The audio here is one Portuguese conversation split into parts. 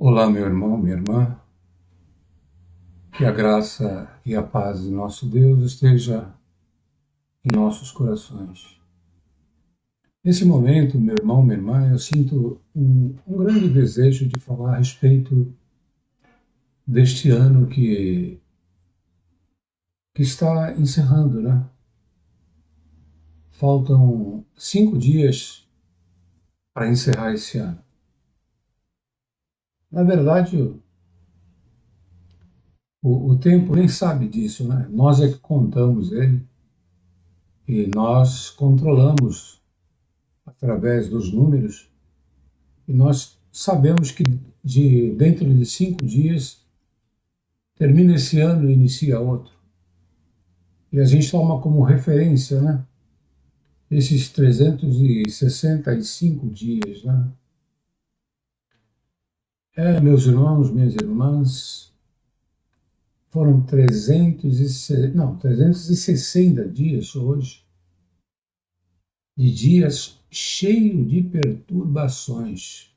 Olá, meu irmão, minha irmã, que a graça e a paz de nosso Deus esteja em nossos corações. Nesse momento, meu irmão, minha irmã, eu sinto um grande desejo de falar a respeito deste ano que está encerrando, né? Faltam 5 dias para encerrar esse ano. Na verdade, o tempo nem sabe disso, né? Nós é que contamos ele e nós controlamos através dos números. E nós sabemos que dentro de 5 dias termina esse ano e inicia outro. E a gente toma como referência, né, esses 365 dias, né? Meus irmãos, minhas irmãs, foram 360 dias hoje, de dias cheios de perturbações.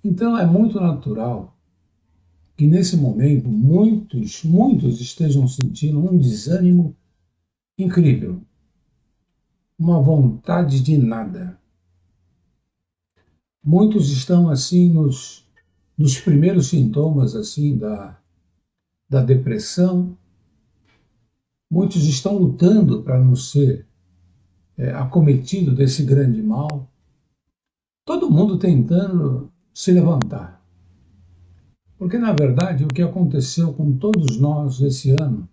Então é muito natural que nesse momento muitos estejam sentindo um desânimo incrível, uma vontade de nada. Muitos estão assim nos primeiros sintomas assim da depressão. Muitos estão lutando para não ser acometido desse grande mal. Todo mundo tentando se levantar. Porque, na verdade, o que aconteceu com todos nós esse ano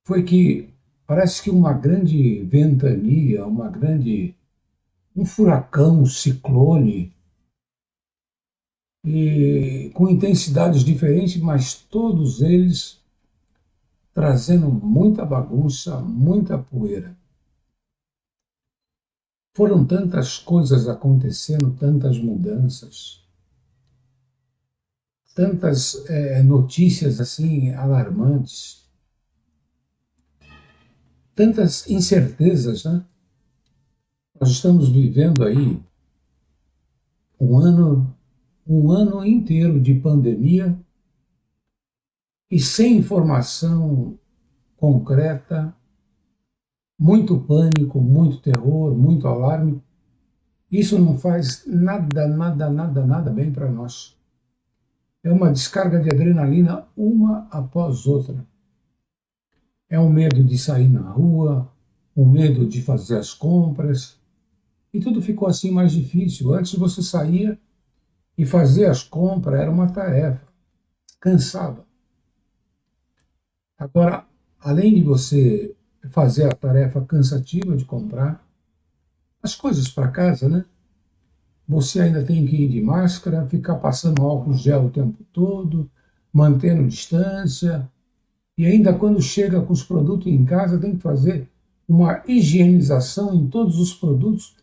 foi que parece que uma grande ventania, um furacão, um ciclone, e com intensidades diferentes, mas todos eles trazendo muita bagunça, muita poeira. Foram tantas coisas acontecendo, tantas mudanças, tantas notícias assim alarmantes, tantas incertezas, né? Nós estamos vivendo aí um ano, um ano inteiro de pandemia e sem informação concreta, muito pânico, muito terror, muito alarme. Isso não faz nada bem para nós. É uma descarga de adrenalina uma após outra. É um medo de sair na rua, um medo de fazer as compras. E tudo ficou assim mais difícil. Antes você saía e fazer as compras era uma tarefa, cansava. Agora, além de você fazer a tarefa cansativa de comprar as coisas para casa, né? Você ainda tem que ir de máscara, ficar passando álcool gel o tempo todo, mantendo distância. E ainda quando chega com os produtos em casa, tem que fazer uma higienização em todos os produtos.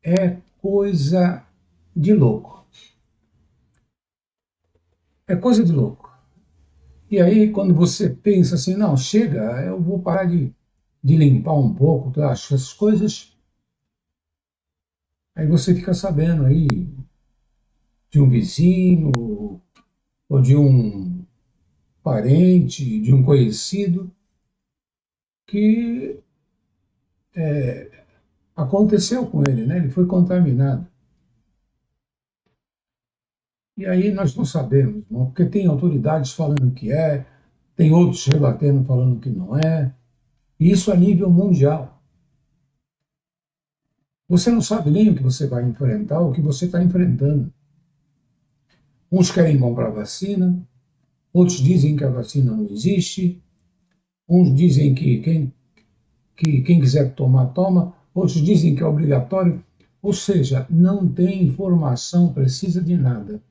É coisa de louco. É coisa de louco. E aí, quando você pensa assim, não, chega, eu vou parar de limpar um pouco, tá? Essas coisas, aí você fica sabendo aí de um vizinho ou de um parente, de um conhecido, que aconteceu com ele, né? Ele foi contaminado. E aí nós não sabemos, irmão, porque tem autoridades falando que é, tem outros rebatendo falando que não é, e isso a nível mundial. Você não sabe nem o que você vai enfrentar, o que você está enfrentando. Uns querem comprar vacina, outros dizem que a vacina não existe, uns dizem que quem quiser tomar, toma, outros dizem que é obrigatório. Ou seja, não tem informação precisa de nada.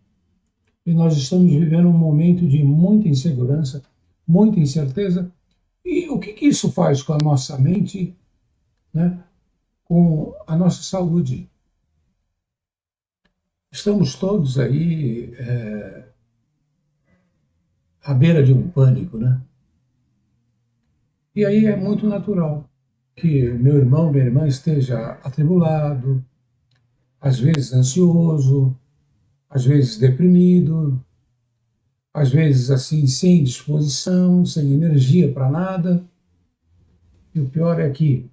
E nós estamos vivendo um momento de muita insegurança, muita incerteza. E o que isso faz com a nossa mente, né? Com a nossa saúde? Estamos todos aí à beira de um pânico, né? E aí é muito natural que meu irmão, minha irmã esteja atribulado, às vezes ansioso, às vezes deprimido, às vezes assim sem disposição, sem energia para nada. E o pior é que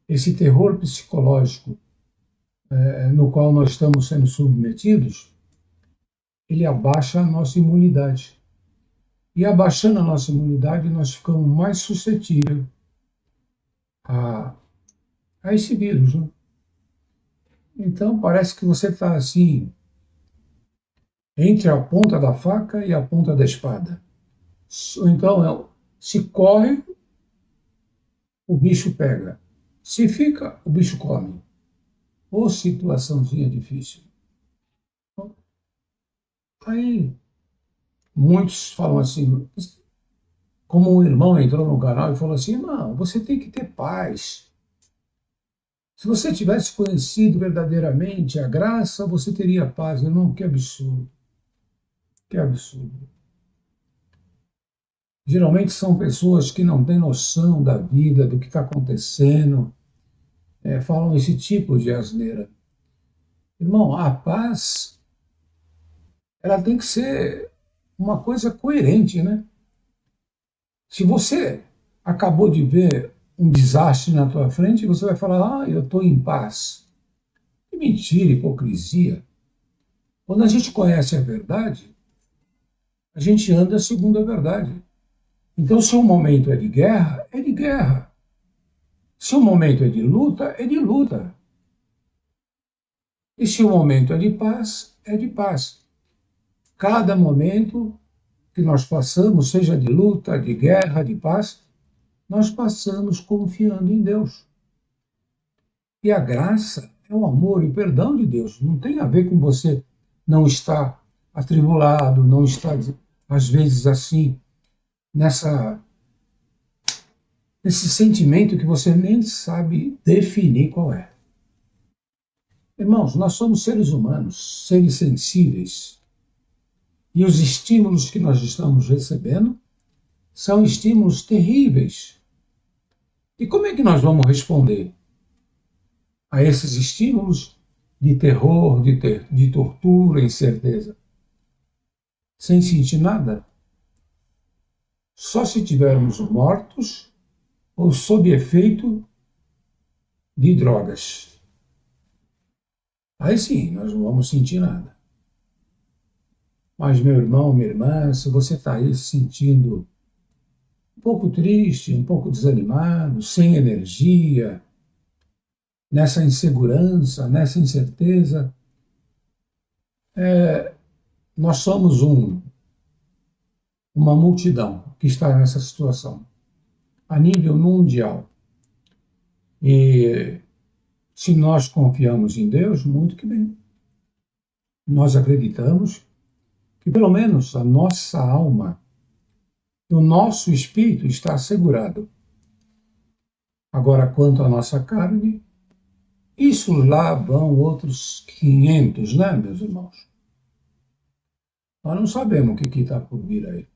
esse terror psicológico no qual nós estamos sendo submetidos, ele abaixa a nossa imunidade. E abaixando a nossa imunidade, nós ficamos mais suscetíveis a, a esse vírus, né? Então parece que você está assim, entre a ponta da faca e a ponta da espada. Então, se corre, o bicho pega. Se fica, o bicho come. Ô, situaçãozinha difícil. Aí, muitos falam assim, como um irmão entrou no canal e falou assim, não, você tem que ter paz. Se você tivesse conhecido verdadeiramente a graça, você teria paz. Irmão, que absurdo. Que absurdo. Geralmente são pessoas que não têm noção da vida, do que está acontecendo, falam esse tipo de asneira. Irmão, a paz, ela tem que ser uma coisa coerente, né? Se você acabou de ver um desastre na tua frente, você vai falar, eu estou em paz. Que mentira, hipocrisia. Quando a gente conhece a verdade, a gente anda segundo a verdade. Então, se o momento é de guerra, é de guerra. Se o momento é de luta, é de luta. E se o momento é de paz, é de paz. Cada momento que nós passamos, seja de luta, de guerra, de paz, nós passamos confiando em Deus. E a graça é o amor e o perdão de Deus. Não tem a ver com você não estar atribulado, não estar, às vezes, assim, nesse sentimento que você nem sabe definir qual é. Irmãos, nós somos seres humanos, seres sensíveis. E os estímulos que nós estamos recebendo são estímulos terríveis. E como é que nós vamos responder a esses estímulos de terror, de tortura, incerteza? Sem sentir nada? Só se tivermos mortos ou sob efeito de drogas. Aí sim, nós não vamos sentir nada. Mas, meu irmão, minha irmã, se você está aí se sentindo um pouco triste, um pouco desanimado, sem energia, nessa insegurança, nessa incerteza, nós somos uma multidão que está nessa situação, a nível mundial. E se nós confiamos em Deus, muito que bem. Nós acreditamos que pelo menos a nossa alma, o nosso espírito está assegurado. Agora, quanto à nossa carne, isso lá vão outros 500, né, meus irmãos? Nós não sabemos o que está por vir aí.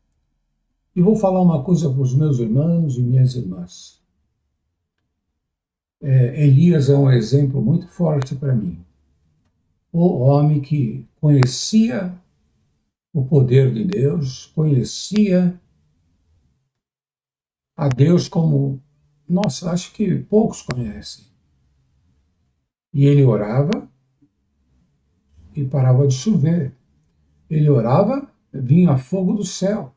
E vou falar uma coisa para os meus irmãos e minhas irmãs. Elias é um exemplo muito forte para mim. O homem que conhecia o poder de Deus, conhecia a Deus como, nossa, acho que poucos conhecem. E ele orava e parava de chover. Ele orava, vinha fogo do céu.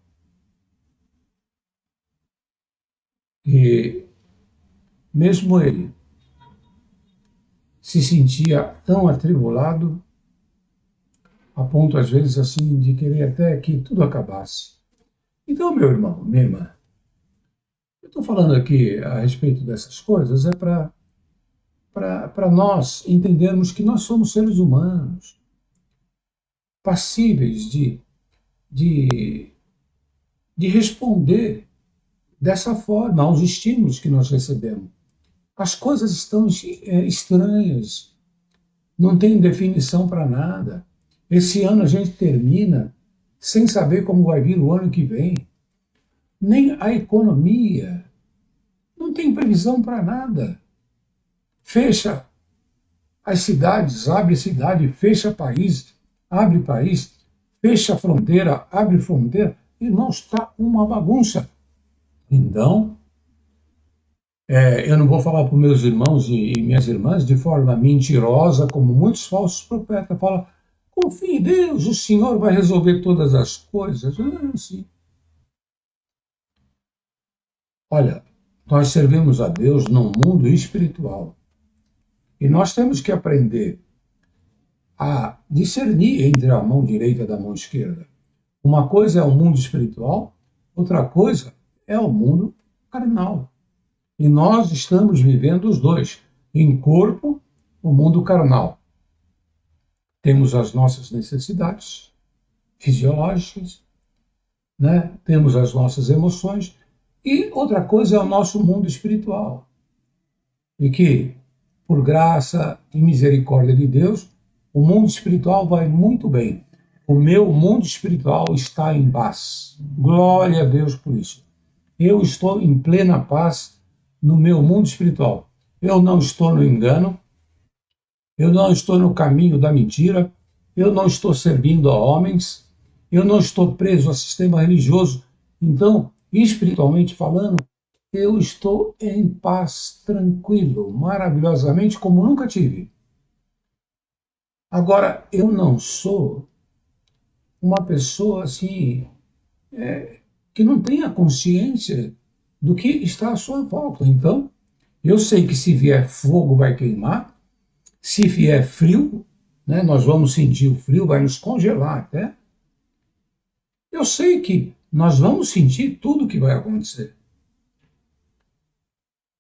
E mesmo ele se sentia tão atribulado, a ponto, às vezes, assim, de querer até que tudo acabasse. Então, meu irmão, minha irmã, eu estou falando aqui a respeito dessas coisas, para nós entendermos que nós somos seres humanos, passíveis de, de responder dessa forma aos estímulos que nós recebemos. As coisas estão estranhas, não tem definição para nada. Esse ano a gente termina sem saber como vai vir o ano que vem. Nem a economia não tem previsão para nada. Fecha as cidades, abre cidade, fecha país, abre país, fecha a fronteira, abre fronteira, e não está uma bagunça. Então, eu não vou falar para os meus irmãos e minhas irmãs de forma mentirosa, como muitos falsos profetas falam, confie em Deus, o Senhor vai resolver todas as coisas. Sim. Olha, nós servimos a Deus num mundo espiritual. E nós temos que aprender a discernir entre a mão direita e da mão esquerda. Uma coisa é o mundo espiritual, outra coisa é o mundo carnal. E nós estamos vivendo os dois. Em corpo, o mundo carnal. Temos as nossas necessidades fisiológicas, né? Temos as nossas emoções, e outra coisa é o nosso mundo espiritual. E que, por graça e misericórdia de Deus, o mundo espiritual vai muito bem. O meu mundo espiritual está em paz. Glória a Deus por isso. Eu estou em plena paz no meu mundo espiritual. Eu não estou no engano, eu não estou no caminho da mentira, eu não estou servindo a homens, eu não estou preso ao sistema religioso. Então, espiritualmente falando, eu estou em paz, tranquilo, maravilhosamente, como nunca tive. Agora, eu não sou uma pessoa assim, que não tenha consciência do que está à sua volta. Então, eu sei que se vier fogo vai queimar, se vier frio, né, nós vamos sentir o frio, vai nos congelar até. Eu sei que nós vamos sentir tudo o que vai acontecer.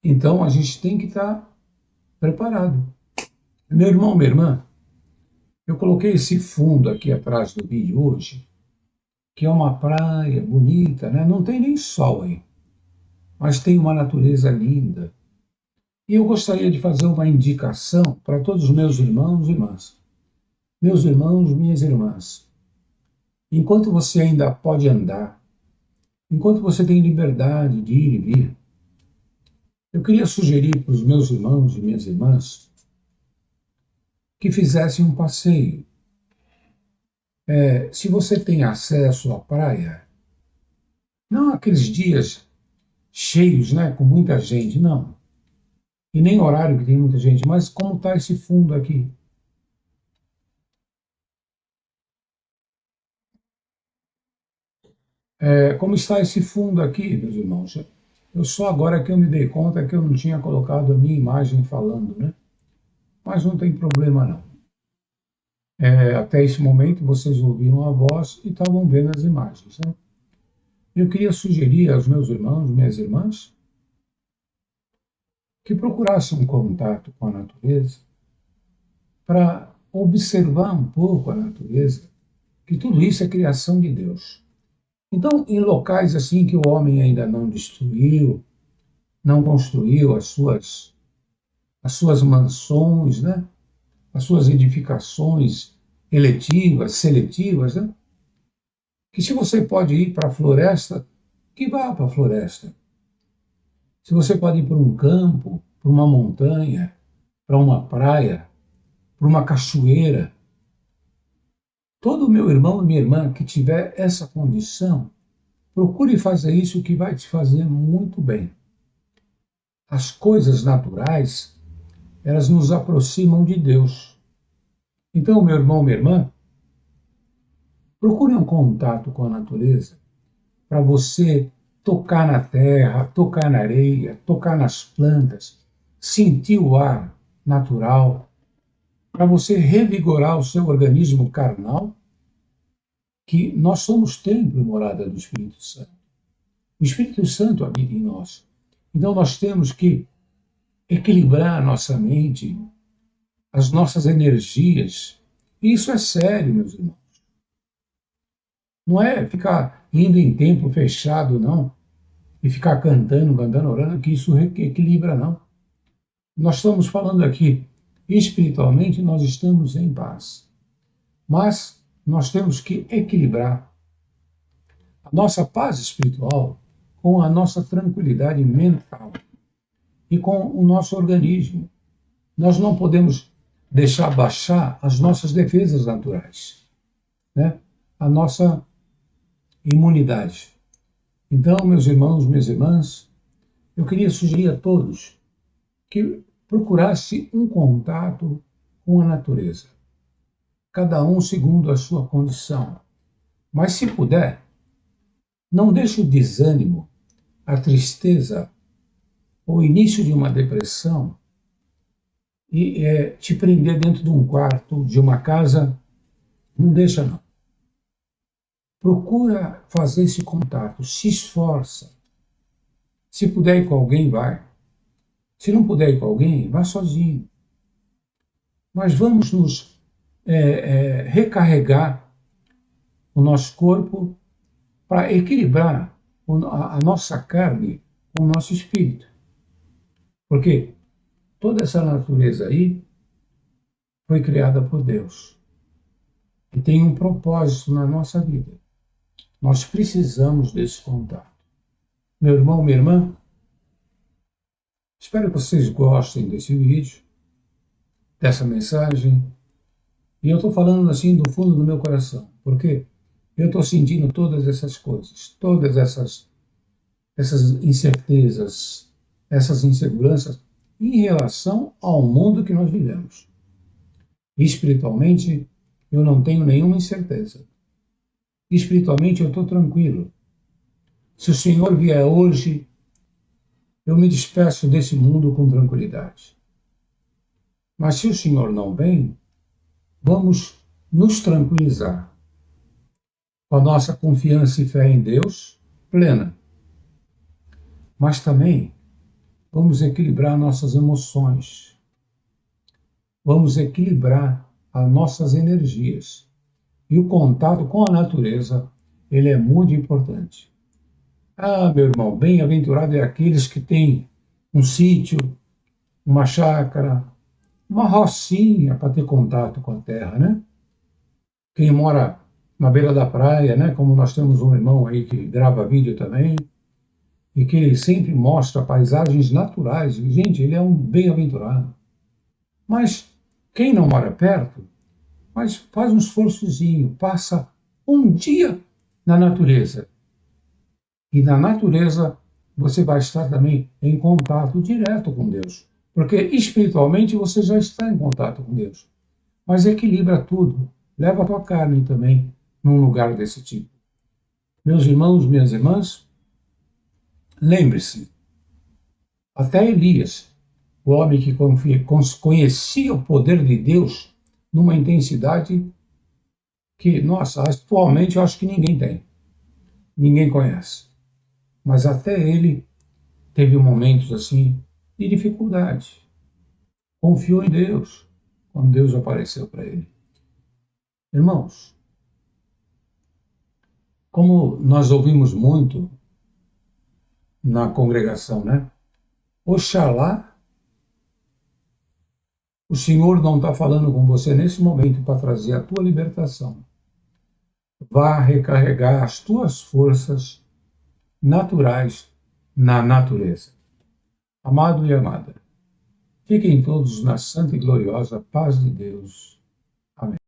Então, a gente tem que estar preparado. Meu irmão, minha irmã, eu coloquei esse fundo aqui atrás do vídeo hoje, que é uma praia bonita, né? Não tem nem sol aí, mas tem uma natureza linda. E eu gostaria de fazer uma indicação para todos os meus irmãos e irmãs. Meus irmãos, minhas irmãs, enquanto você ainda pode andar, enquanto você tem liberdade de ir e vir, eu queria sugerir para os meus irmãos e minhas irmãs que fizessem um passeio. Se você tem acesso à praia, não aqueles dias cheios, né, com muita gente, não. E nem horário que tem muita gente, mas como está esse fundo aqui? Como está esse fundo aqui, meus irmãos? Eu só agora que eu me dei conta que eu não tinha colocado a minha imagem falando, né? Mas não tem problema não. Até esse momento vocês ouviram a voz e estavam vendo as imagens, né? Eu queria sugerir aos meus irmãos, minhas irmãs, que procurassem um contato com a natureza para observar um pouco a natureza, que tudo isso é criação de Deus. Então, em locais assim que o homem ainda não destruiu, não construiu as suas mansões, né? As suas edificações eletivas, seletivas, né? Que se você pode ir para a floresta, que vá para a floresta. Se você pode ir para um campo, para uma montanha, para uma praia, para uma cachoeira, todo meu irmão e minha irmã que tiver essa condição, procure fazer isso que vai te fazer muito bem. As coisas naturais, elas nos aproximam de Deus. Então, meu irmão, minha irmã, procure um contato com a natureza para você tocar na terra, tocar na areia, tocar nas plantas, sentir o ar natural, para você revigorar o seu organismo carnal, que nós somos templo e morada do Espírito Santo. O Espírito Santo habita em nós. Então nós temos que equilibrar a nossa mente, as nossas energias. E isso é sério, meus irmãos. Não é ficar indo em templo fechado, não, e ficar cantando, cantando, orando, que isso equilibra, não. Nós estamos falando aqui, espiritualmente, nós estamos em paz. Mas nós temos que equilibrar a nossa paz espiritual com a nossa tranquilidade mental e com o nosso organismo. Nós não podemos deixar baixar as nossas defesas naturais. né, a nossa imunidade. Então, meus irmãos, minhas irmãs, eu queria sugerir a todos que procurasse um contato com a natureza, cada um segundo a sua condição. Mas, se puder, não deixe o desânimo, a tristeza, o início de uma depressão e te prender dentro de um quarto, de uma casa. Não deixa, não. Procura fazer esse contato, se esforça. Se puder ir com alguém, vai. Se não puder ir com alguém, vá sozinho. Mas vamos nos recarregar o nosso corpo para equilibrar a nossa carne com o nosso espírito. Porque toda essa natureza aí foi criada por Deus e tem um propósito na nossa vida. Nós precisamos desse contato. Meu irmão, minha irmã, espero que vocês gostem desse vídeo, dessa mensagem. E eu estou falando assim do fundo do meu coração, porque eu estou sentindo todas essas coisas, todas essas incertezas, essas inseguranças em relação ao mundo que nós vivemos. Espiritualmente, eu não tenho nenhuma incerteza. Espiritualmente, eu estou tranquilo. Se o Senhor vier hoje, eu me despeço desse mundo com tranquilidade. Mas se o Senhor não vem, vamos nos tranquilizar com a nossa confiança e fé em Deus plena. Mas também vamos equilibrar nossas emoções. Vamos equilibrar as nossas energias. E o contato com a natureza, ele é muito importante. Ah, meu irmão, bem-aventurado é aqueles que têm um sítio, uma chácara, uma rocinha para ter contato com a terra, né? Quem mora na beira da praia, né? Como nós temos um irmão aí que grava vídeo também, e que ele sempre mostra paisagens naturais. Gente, ele é um bem-aventurado. Mas quem não mora perto, mas faz um esforçozinho, passa um dia na natureza. E na natureza você vai estar também em contato direto com Deus. Porque espiritualmente você já está em contato com Deus. Mas equilibra tudo. Leva a tua carne também num lugar desse tipo. Meus irmãos, minhas irmãs, lembre-se, até Elias, o homem que conhecia o poder de Deus numa intensidade que, nossa, atualmente eu acho que ninguém tem. Ninguém conhece. Mas até ele teve momentos assim de dificuldade. Confiou em Deus quando Deus apareceu para ele. Irmãos, como nós ouvimos muito na congregação, né? Oxalá o Senhor não está falando com você nesse momento para trazer a tua libertação. Vá recarregar as tuas forças naturais na natureza. Amado e amada, fiquem todos na santa e gloriosa paz de Deus. Amém.